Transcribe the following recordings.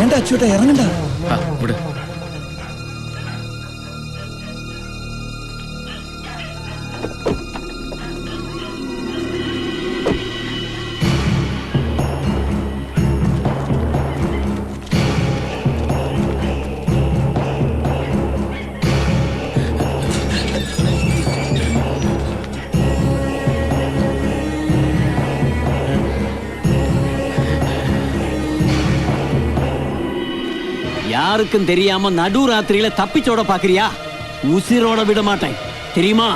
വേണ്ട അച്ചൂട്ട, ഇറങ്ങണ്ട. யாருக்கும் தெரியாம நடு ராத்திரியில தப்பிச்சோட பாக்குறியா? உசிரோட விட மாட்டேன், தெரியுமா?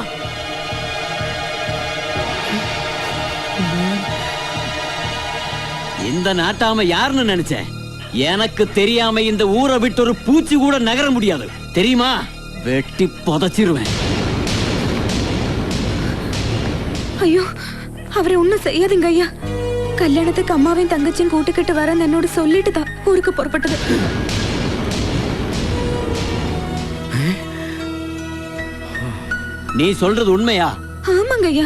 இந்த நாட்டாம யாருன்னு நினைச்சேன்? எனக்கு தெரியாம இந்த ஊரை விட்டு ஒரு பூச்சி கூட நகர முடியாது, தெரியுமா? வெட்டி புதைச்சிருவேன். ஐயோ, அவரை ஒண்ணும் செய்யாதுங்க ஐயா. கல்யாணத்துக்கு அம்மாவையும் தங்கச்சியும் கூட்டுக்கிட்டு வரேன்னு என்னோட சொல்லிட்டு தான் ஊருக்கு புறப்பட்டது. நீ சொல்றது உண்மையா? ஆமாங்க ஐயா,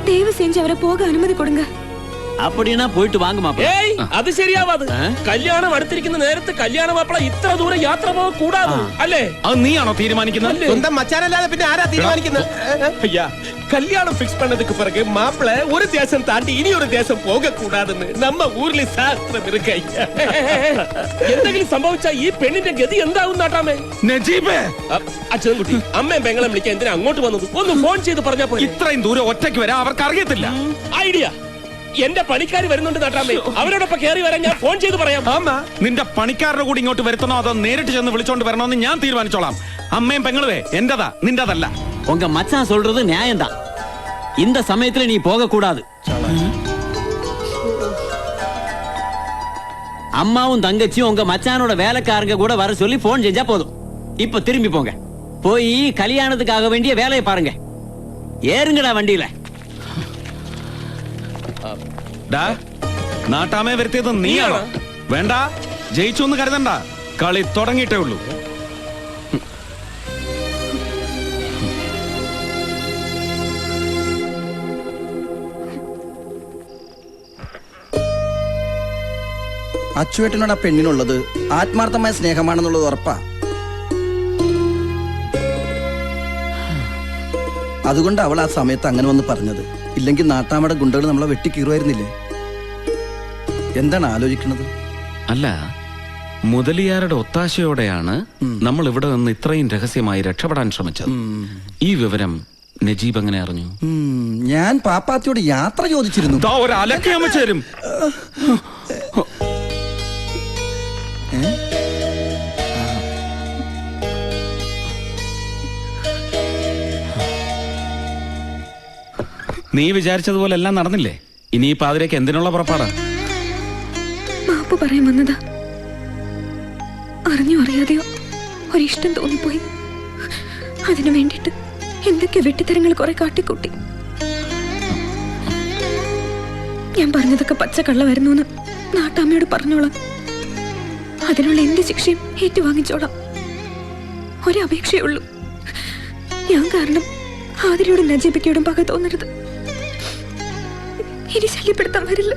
தேவை செஞ்சு அவரை போக அனுமதி கொடுங்க. அப்படின்னா போயிட்டு வாங்க மாப்பிள்ள. ഏയ് അത് ശരിയാവാത്. കല്യാണം അടുത്തിരിക്കുന്ന നേരത്ത് കല്യാണ മാപ്പിള ഇത്ര ദൂരം യാത്ര പോകാൻ കൂടാതെ അല്ലേ? അത് നീയാണോ തീരുമാനിക്കുന്നത്? സ്വന്തം മച്ചാനല്ലാതെ പിന്നെ ആരാ തീരുമാനിക്കുന്നത്? ஐயா, கல்யாணம் ஃபிக்ஸ் பண்ணதுக்கு பிறகு மாப்பிள ஒரு தேசம் தாண்டி இனி ஒரு தேசம் போக கூடாதுன்னு நம்ம ஊர்ல சாஸ்திரம் இருக்கு ஐயா. എന്തെങ്കിലും സംഭവിച്ചാ ഈ പെണ്ണിന്റെ ഗതി എന്താവും നാട്ടാമേ? നജീബേ, അച്ഛൻകുട്ടി, അമ്മയും പെങ്ങളെ വിളിക്കാൻ എന്തിനാ അങ്ങോട്ട് വന്നത്? ഒന്ന് ഫോൺ ചെയ്ത് പറഞ്ഞാ പോലെ. ഇത്രയും ദൂരം ഒറ്റയ്ക്ക് വരാൻ അവർക്ക് അറിയത്തില്ല. ഐഡിയ. എന്റെ പണിക്കാർ വരുന്നുണ്ട് നാട്ടാമേ, അവരോടൊപ്പം കയറി വരാൻ ഞാൻ ഫോൺ ചെയ്ത് പറയാം. നിന്റെ പണിക്കാരുടെ കൂടി ഇങ്ങോട്ട് വരുത്തണോ അതോ നേരിട്ട് ചെന്ന് വിളിച്ചോണ്ട് വരണോന്ന് ഞാൻ തീരുമാനിച്ചോളാം. അമ്മയും പെങ്ങളുവേ എന്റേതാ, നിന്റേതല്ല. உங்க மச்சான் சொல்றது நியாயம்தான். இந்த சமயத்துல நீ போக கூடாது. அம்மாவும் தங்கச்சியும் உங்க மச்சானோட வேலைக்காரங்க கூட வர சொல்லி போன் செஞ்சா போதும். இப்ப திரும்பி போங்க, போய் கல்யாணத்துக்காக வேண்டிய வேலையை பாருங்க. ஏறுங்கடா வண்டியில. നാട്ടാമേ വരുത്തിയത് നീയാണോ? വേണ്ട, ജയിച്ചു എന്ന് കരുതണ്ട, കളി തുടങ്ങിയിട്ടേ ഉള്ളൂ. അച്ചുവേട്ടനോട് ആ പെണ്ണിനുള്ളത് ആത്മാർത്ഥമായ സ്നേഹമാണെന്നുള്ളത് ഉറപ്പാ. അതുകൊണ്ട് അവൾ ആ സമയത്ത് അങ്ങനെ വന്ന് പറഞ്ഞത്. ഇല്ലെങ്കിൽ നാട്ടാമയുടെ ഗുണ്ടകൾ നമ്മളെ വെട്ടിക്കീറുമായിരുന്നില്ലേ? എന്താണ് ആലോചിക്കുന്നത്? അല്ല, മുതലിയാരുടെ ഒത്താശയോടെയാണ് നമ്മൾ ഇവിടെ നിന്ന് ഇത്രയും രഹസ്യമായി രക്ഷപ്പെടാൻ ശ്രമിച്ചത്. ഈ വിവരം നജീബ് എങ്ങനെ അറിഞ്ഞു? ഞാൻ പാപ്പാത്തിയോട് യാത്ര ചോദിച്ചിരുന്നു. ഒരലക്കയമ്മച്ചേരും. നീ വിചാരിച്ചതുപോലെ എല്ലാം നടന്നില്ലേ? ഇനി ഈ പാതിരേക്ക് എന്തിനുള്ള പുറപ്പാടാ? മാപ്പ് പറയാൻ വന്നതാ. അറിഞ്ഞോ അറിയാതെയോ ഒരിഷ്ടം തോന്നിപ്പോയി. അതിനു വേണ്ടിട്ട് എന്തൊക്കെ വെട്ടിത്തരങ്ങൾ കുറെ കാട്ടിക്കൂട്ടി. ഞാൻ പറഞ്ഞതൊക്കെ പച്ചക്കള്ളമായിരുന്നു എന്ന് നാട്ടാമ്മയോട് പറഞ്ഞോളാം. അതിനുള്ള എന്ത് ശിക്ഷയും ഏറ്റുവാങ്ങിച്ചോളാം. ഒരപേക്ഷയേ ഉള്ളൂ, ഞാൻ കാരണം ആതിരയോടും നജീബിക്കയോടും പക തോന്നരുത്. ഇനി ശല്യപ്പെടുത്താൻ വരില്ല.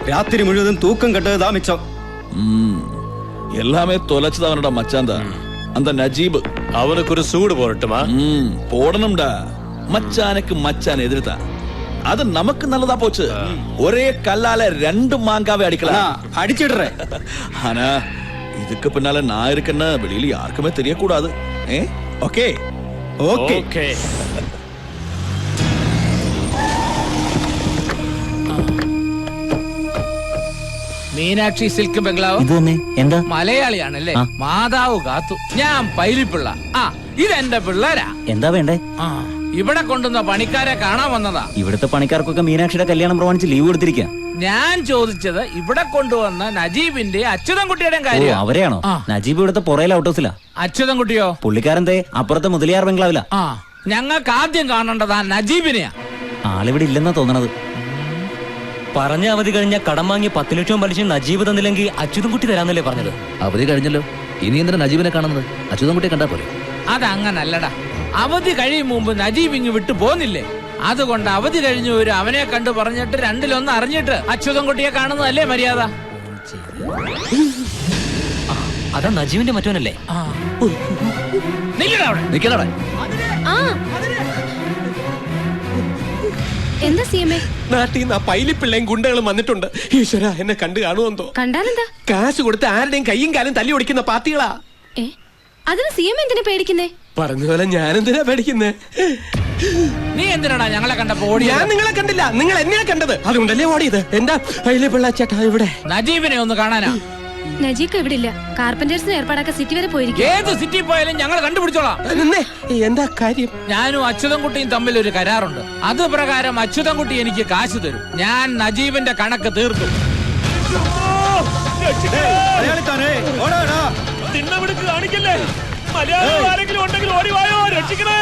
രാത്രി മുഴുവൻ തൂക്കം കെട്ടതാ മിച്ചം. எல்லாமே தொலைச்சது அவனோட மச்சான் தான், அந்த நஜீப். அவனுக்கு ஒரு சூடு போடட்டுமா? போடணும்டா. மச்சானுக்கு மச்சான் எதிர்த்தா அது நமக்கு நல்லதா போச்சு. ஒரே கல்லால ரெண்டு மாங்காவை அடிக்கலாம். அடிச்சிடுறேன். ஆனா இதுக்கு பின்னால நான் இருக்கேன்னு வெளியில யாருக்குமே தெரியக்கூடாது. Okay okay. മീനാക്ഷി സിൽക്ക് ബംഗ്ലാവ്. ഇത് തന്നെ. എന്താ? മലയാളിയാണല്ലേ? മാതാവ് കാത്തു. ഞാൻ പൈലിപ്പിള്ള. ഇതെന്റെ പിള്ളേരാ. എന്താ വേണ്ടേ? ഇവിടെ കൊണ്ടുവന്ന പണിക്കാരെ കാണാൻ വന്നതാ. ഇവിടുത്തെ പണിക്കാർക്കൊക്കെ മീനാക്ഷിയുടെ കല്യാണം പ്രമാണിച്ച് ലീവ് കൊടുത്തിരിക്കുക. ഞാൻ ചോദിച്ചത് ഇവിടെ കൊണ്ടുവന്ന നജീബിന്റെ അച്യുതൻകുട്ടിയുടെയും കാര്യം. അവരെയാണോ? നജീബ് ഇവിടുത്തെ പുറയിലെ ഔട്ട് ഹൗസിലാ. അച്യുതൻകുട്ടിയോ? പുള്ളിക്കാരന്റെ അപ്പുറത്തെ മുതലിയാർ ബംഗ്ലാവിലാ. ഞങ്ങൾക്ക് ആദ്യം കാണേണ്ടതാ നജീബിനെയാ. ആളിവിടെ ഇല്ലെന്നാ തോന്നണത്. പറഞ്ഞ അവധി കഴിഞ്ഞ കടം വാങ്ങി 10 ലക്ഷം പലിശ നജീബ് തന്നില്ലെങ്കിൽ അച്യുതൻകുട്ടി തരാന്നല്ലേ പറഞ്ഞത്? അവധി കഴിഞ്ഞല്ലോ. ഇനി എന്തിനാ നജീബിനെ കാണുന്നത്? അച്യുതൻകുട്ടിയെ കണ്ടാ പോലെ. അതങ്ങനല്ലടാ. അവധി കഴിയും മുമ്പ് നജീബ് ഇങ്ങ് വിട്ടു പോന്നില്ലേ? അതുകൊണ്ട് അവധി കഴിഞ്ഞു ഒരു അവനെ കണ്ടു പറഞ്ഞിട്ട് രണ്ടിലൊന്ന് അറിഞ്ഞിട്ട് അച്യുതൻകുട്ടിയെ കാണുന്നതല്ലേ മര്യാദ? അതാ നജീബിന്റെ മറ്റവനല്ലേ? നിക്കടാ. എന്താ സിഎംഎ? നാട്ടിൽ നിന്ന് ആ പൈലിപ്പിള്ളയും ഗുണ്ടകളും വന്നിട്ടുണ്ട്. ഈശ്വര, എന്നെ കണ്ടു കാണുമെന്തോ. കണ്ടാലെന്താ? കാശ് കൊടുത്ത് ആരുടെയും കയ്യും കാലും തല്ലി ഓടിക്കുന്ന പാർട്ടികളാ. അതിന് സിഎം എന്തിനാ പേടിക്കുന്നേ? പറഞ്ഞ പോലെ ഞാനെന്തിനാ പേടിക്കുന്നേ? നീ എന്തിനാടാ ഞങ്ങളെ കണ്ടപ്പോ ഓടി? ഞാൻ നിങ്ങളെ കണ്ടില്ല, നിങ്ങൾ എന്നെയാ കണ്ടത്. അതുകൊണ്ടല്ലേ ഓടിയത്. എന്താ പൈലിപ്പിള്ള ചേട്ടാ ഇവിടെ? നജീബിനെ ഒന്ന് കാണാനാ. നജീബ് ഇവിടെ ഇല്ല. കാർപ്പന്റേഴ്സിന് ഏർപ്പാടാക്ക സിറ്റി വരെ പോയിരിക്കും. ഏത് സിറ്റി പോയാലും ഞങ്ങൾ കണ്ടുപിടിച്ചോളാം. നിന്നേ, എന്താ കാര്യം? ഞാനും അച്യുതൻകുട്ടിയും തമ്മിൽ ഒരു കരാറുണ്ട്. അത് പ്രകാരം അച്യുതൻകുട്ടി എനിക്ക് കാശ് തരും. ഞാൻ നജീബിന്റെ കണക്ക് തീർക്കും. കാണിക്കല്ലേ? മലയാളം ആരെങ്കിലും ഉണ്ടെങ്കിൽ ഓടിവായോ, രക്ഷിക്കണേ.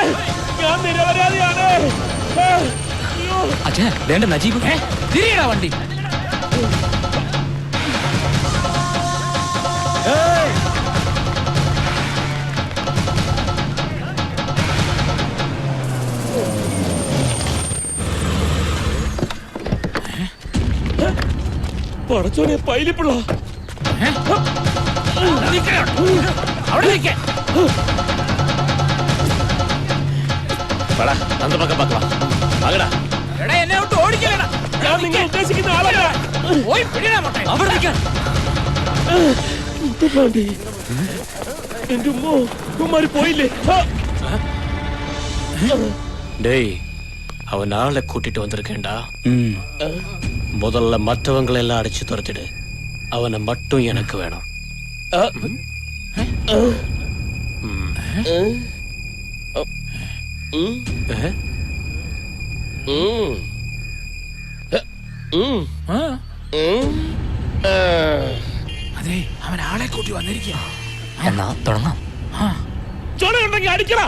ഞാൻ നിരപരാധിയാണ്. അച്ഛാ വേണ്ട നജീബ്. തിരിയടാ വണ്ടി. പടച്ചോനെ, പൈലിപ്പിള്ള. അവിടെ നിൽക്കേ. എടാ എന്നെ വിട്ട് ഓടിക്കലടാ. ഞാൻ നിങ്ങൾ ഉദ്ദേശിക്കുന്ന ആളല്ല. പോയി പിടിയടാ മോട്ടെ. അവിടെ നിൽക്കാൻ. എന്റെ ഉമ്മാര് പോയില്ലേ? டேய், அவன் ஆளை கூட்டிட்டு வந்திருக்கேன்டா. முதல்ல மற்றவங்களை எல்லாம் அடிச்சு துரத்திடு. அவனை மட்டும் எனக்கு வேணும். അതെ, അവൻ ആളെ കൂട്ടി വന്നിരിക്കുക. എന്നാ തുടങ്ങാം. ചോടുണ്ടെങ്കിൽ അടിക്കടാ.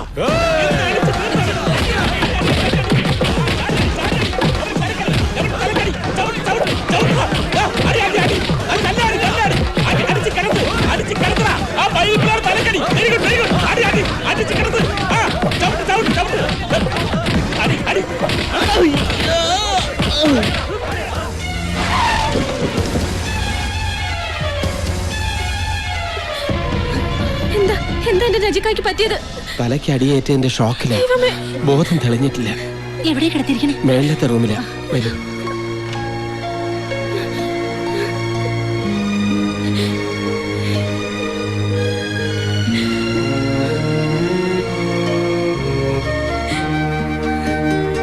എന്താ എന്താ എന്റെ നജിക്കായ്ക്ക് പറ്റിയത്? തലയ്ക്ക് അടിയേറ്റതിന്റെ ഷോക്കില് ബോധം തെളിഞ്ഞിട്ടില്ല. എവിടെ കിടത്തിരിക്കണേ? മേളത്തെ റൂമിലാ. വരൂ.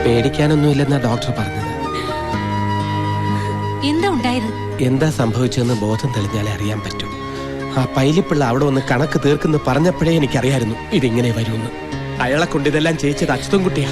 പേടിക്കാനൊന്നുമില്ലെന്നാ ഡോക്ടർ പറഞ്ഞത്. എന്താ ഉണ്ടായത്? എന്താ സംഭവിച്ചതെന്ന് ബോധം തെളിഞ്ഞാലേ അറിയാൻ പറ്റൂ. ആ പൈലിപ്പിള്ള അവിടെ വന്ന് കണക്ക് തീർക്കുന്നു പറഞ്ഞപ്പോഴേ എനിക്കറിയായിരുന്നു ഇതിങ്ങനെ വരുമെന്ന്. അയാളെ കൊണ്ട് ഇതെല്ലാം ചെയ്യിച്ചത് അച്യുതൻകുട്ടിയാ.